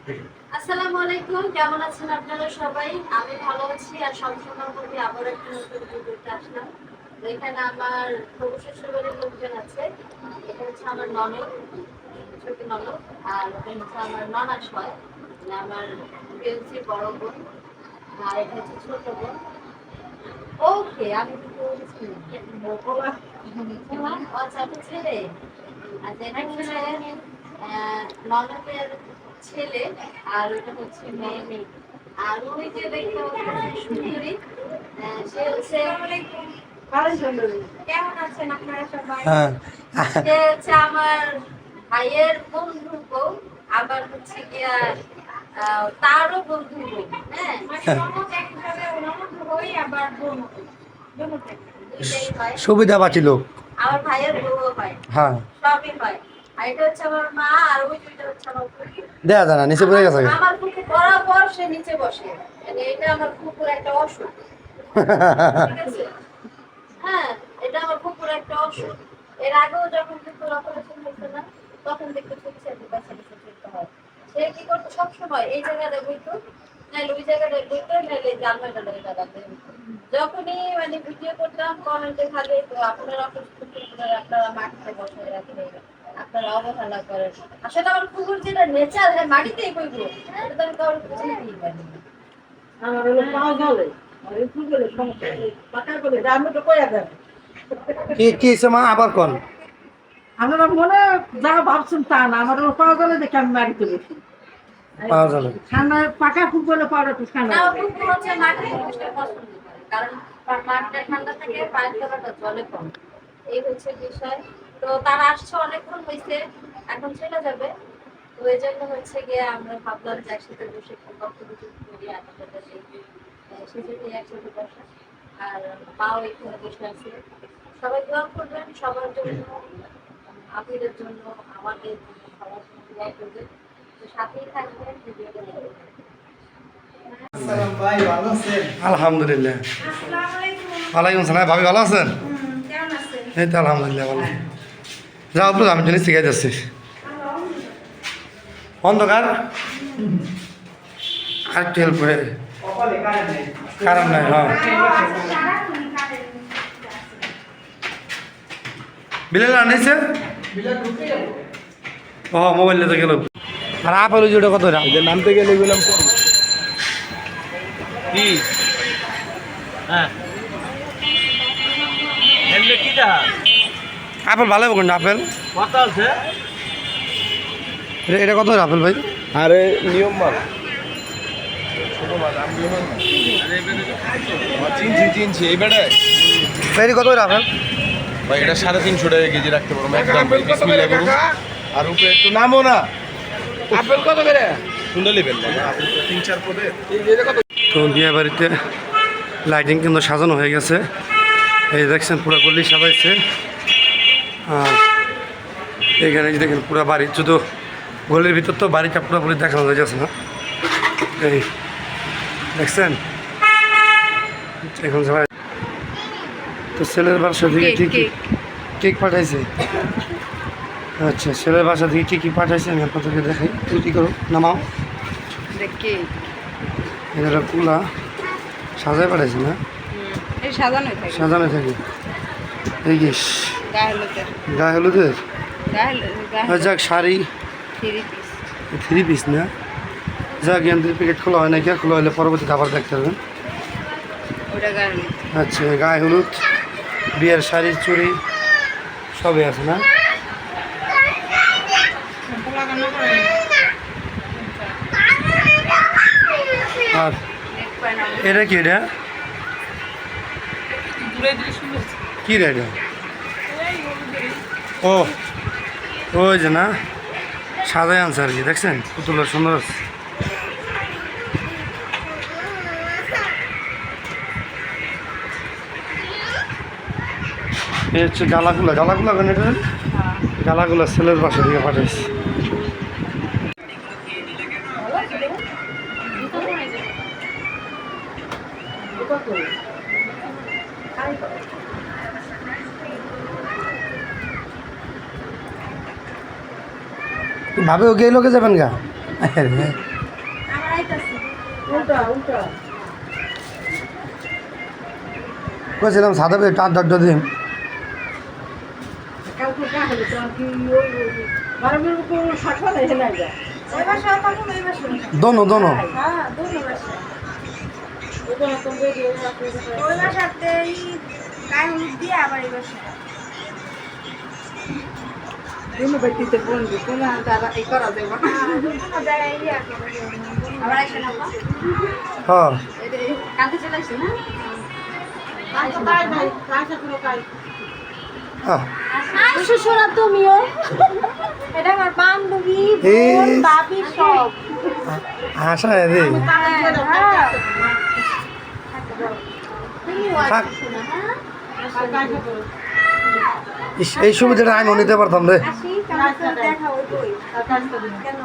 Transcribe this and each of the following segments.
আসসালামু আলাইকুম, কেমন আছেন আপনারা সবাই? আমি ভালো আছি। আর সবসময়ের মধ্যে আবার একটা নতুন ভিডিওতে আসলাম। তো এখানে আমার হবু শ্বশুরবাড়ির লোকজন আছে। এটা হচ্ছে আমার ননদ, ছোট ননদ। আর এটা হচ্ছে আমার ননাস হয়, মানে আমার ফিয়ান্সির বড় বোন। আর এটা হচ্ছে ছোট বোন। ওকে, আমি কিন্তু বলছি আচ্ছা, আপনি ছেলে। আচ্ছা, এটা হচ্ছে ননদের ছেলে, আর ওটা হচ্ছে মেয়ে। আর ওই যে দেখতে পাচ্ছেন সুন্দরী, সে হচ্ছে কেমন আছেন আপনারা সবাই? হ্যাঁ সে হচ্ছে আমার ভাইয়ের বন্ধুর বউ, আবার হচ্ছে গিয়া তারও বন্ধুর বউ। হ্যাঁ, আবার বোন, দুইটাই হয়। সুবিধা পাচ্ছিল। আমার ভাইয়ের বউ হয়, হ্যাঁ, সবই হয়। আর এটা হচ্ছে আমার মা, আর ওই দুইটা হচ্ছে আমার ফুফি। দেয়া জানা নিচে পড়ে গেছে। আমার ফুফি বরাবর সে নিচে বসে, মানে এটা আমার ফুফুর একটা অসুখ, ঠিক আছে? হ্যাঁ, এটা আমার ফুফুর একটা অসুখ। এর আগেও যখন ফুফুর অপারেশন হয়েছে না, তখন দেখতে চলছে বাচ্চা কাচ্চা চলতে হয়। সে কি করতো সবসময় এই জায়গাটা বইতো, নাহলে ওই জায়গাটা বইতো, নাহলে জানলাটা লয়ে দাঁড়াতে। যখনই মানে ভিডিও করতাম কমেন্টে খালি তো আপনারা অসুস্থ, আপনারা মাটিতে বসে রাখেন, আপনারা অবহেলা করেন। আসলে আমার কুকুর যেটা নেচার, মাটিতেই বইবো, এটা তো আমি কারোর বুঝতেই পারি না। আমার হলো পাও জলে আর একটু গেলে সমস্যা পাকা করে আমি তো কইয়া দেন কি মা আবার কোন আপনারা মনে যা ভাবছেন তা না আমার হলো পাও জলে দেখে আমি বাড়িতে বসি পাওয়া যাবে। ঠান্ডা পাকা ফুটবলে পাওয়ার একটু ঠান্ডা না, লাগে। কুকুর হচ্ছে মাটিতে বসতে পছন্দ করে, কারণ মাটিটা ঠান্ডা থাকে, পায়ের তলাটা জলে কম। এই হচ্ছে বিষয়। তো তারা আসছে, অনেকক্ষণ হয়েছে, এখন চলে যাবে। তো এই জন্য হচ্ছে গিয়ে আমরা ভাবলাম যে একসাথে বসে একটু গল্প গুজব করি, আড্ডা দেখি, সেজন্যই একসাথে বসা। আর মাও এখানে বসে আছে। সবাই দোয়া করবেন সবার জন্য, আপনাদের জন্য, আমাদের জন্য, সবার জন্য দোয়া করবেন। তো সাথেই থাকবেন, ভিডিওটা দেখবেন। আলহামদুলিল্লাহ। ওয়ালাইকুম সালাম। ভাবি ভালো আছেন? এই তো আলহামদুলিল্লাহ ভালো। যাও তো আমি জিনিস শিখাই যাচ্ছি। অন্ধকার আর একটু হেল্প করে, কারণ নাই। হ্যাঁ, বিলেল আনিছে ও মোবাইল নিতে গেল। আর আপেল জুড়ে কত নামতে গেলে গেলাম কি হ্যাঁ এমনি কি দেখা আপেল ভালো হবে কোনটা আপেল? কত আছে এটা কত আপেল ভাই? আরে নিয়ম মাল চিনছি এই বেটায় এটা কত আপেল? ভাই এটা 350 টাকা কেজি রাখতে পারবো একদম ভাই বিসমিল্লাহ করুন আর উপরে একটু নামও না আপেল কত করে সুন্দর নেবেন আপেল তো 3-4 পদে তো বিয়ে বাড়িতে লাইটিং কিন্তু সাজানো হয়ে গেছে। এই দেখছেন পুরো গলি সাজাইছে। আর এখানে যে দেখেন পুরো বাড়ি, শুধু গলির ভিতর তো বাড়িটা পুরোপুরি দেখানো হয়ে যাচ্ছে না। এই দেখছেন এখন সবাই তো ছেলের বাসা থেকে কি কেক পাঠাইছে। আচ্ছা, ছেলের বাসা থেকে কী কী পাঠাইছে আমি আপনাদেরকে দেখাই। তুই কী করো নামাও। এটা কুলা সাজায় পাঠাইছে না, সাজানো থাকে। এই কি গায়ে হলুদের? যাক শাড়ি 3 পিস না, যাক ইয়ান্ত্রিক প্যাকেট খোলা হয় না, কে খোলা হলে পরবর্তীতে আবার দেখতে পারবেন। আচ্ছা, গায়ে হলুদ, বিয়ের শাড়ি, চুড়ি সবই আছে না? আর এটা কি, এটা কি রে এটা? ও ওই যে না সাজাই আনছে আর কি, দেখছেন পুতুলের সুন্দর আছে। এই হচ্ছে গালাগুলা কেন এটা? গালাগুলা ছেলের বাসা থেকে পাঠাইছে। ভাবে ওকে লোকে যাবেন গা উল্টা উল্টা কইছিলাম সাদা পেয়ে টাট ডাট দিন কালকে কাহিল তো কি ওই বারবার উপর সকালে হেলা যায় ওই বাসা থাকো ওই বাসা দোনো দোনো হ্যাঁ দুটো বাসা ওটা তো বেরিয়ে ওই বাসাতে গায়ে হলুদ দিয়ে আবার এই বাসা দিনু বাইতে বলবি কোন দাদা এই করা দেব দুটো জায়গায় ইয়ে আবার আসে না হ্যাঁ কালকে চলে আসছে না কাজ নাই কাজ পুরো কাজ আসো শোনা তুমিও এটা আমার বান্ধবী বোন ভাবি সব আশা রে তুমিও থাক। আসো শোনা হ্যাঁ কাজ করো ইস, এই সুবিধাটা আমি নিতে পারতাম রে আসি কালকে তো দেখা হইবই কাজ করো কেন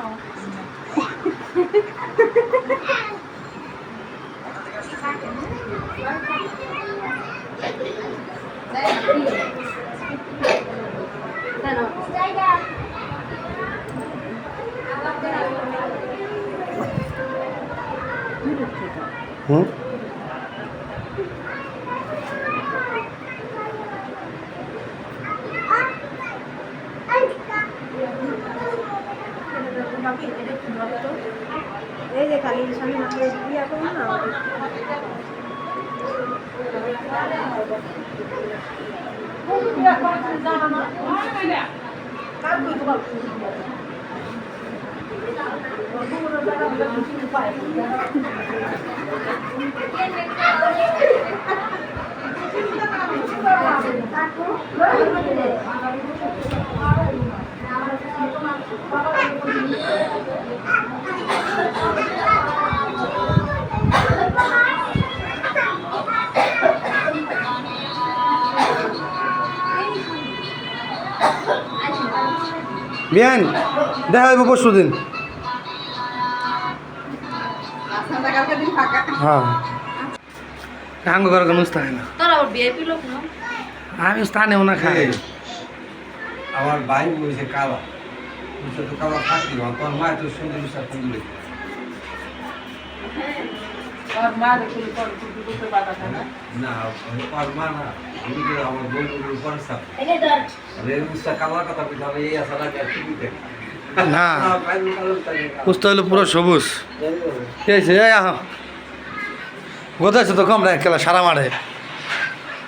হুম এই যে খালি স্বামী মাকে বিয়া করবো না বিয়ান দেখা হইব পরশু দিন কালকে দিন ফাঁকা হ্যাঁ আঙ্গ করে কোনো স্থান না তোর আবার ভিআইপি লোক না আমি স্থানেও না খাই আমার ভাই বলছে কালা বলছে তো কালা থাকলি তোর মা তো সুন্দর বিষয় তুললে আর মা দেখুন করতে বাধা না না ওর মা না আমি তো আমার বন্ধুর উপর সাপ এটা ধর রেউসা কালার কথা বলতে হবে এই আসা লাগে টিভিতে না ভাই কালার থাকে বুঝতে হলো পুরো সবুজ ঠিক আছে এই আহ গোদাছে তো কম রে খেলা সারা মারে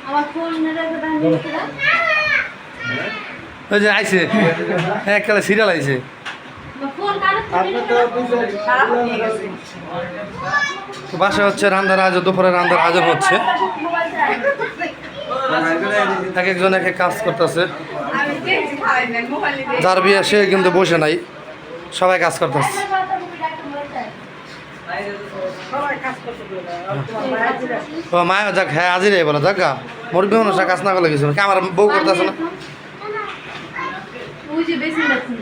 আমার ফোন রেখে দাও নিয়ে দাও ওই যে আইছে হ্যাঁ খেলা সিরিয়াল আইছে ফোন কানে খারাপ হয়ে গেছে তো বাসা হচ্ছে রান্নার আজ দুপুরে রান্নার আজব হচ্ছে এক একজন এক এক কাজ করতেছে আমি দেখছি খাই না মোবাইলে যার বিয়ে সে কিন্তু বসে নাই সবাই কাজ করতেছে সবাই কাজ করতে দিল ও মায় যাক হ্যাঁ আজই রে বলো যাক গা মোর বিয়ে অনুষ্ঠান কাজ না করলে কিছু না আমার বউ করতেছে না ওই যে বেশি লাগছে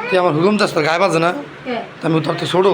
তুই আমার হুকুম চাস তোর গায়ে বাজে না কে আমি তোর তো ছোড়ো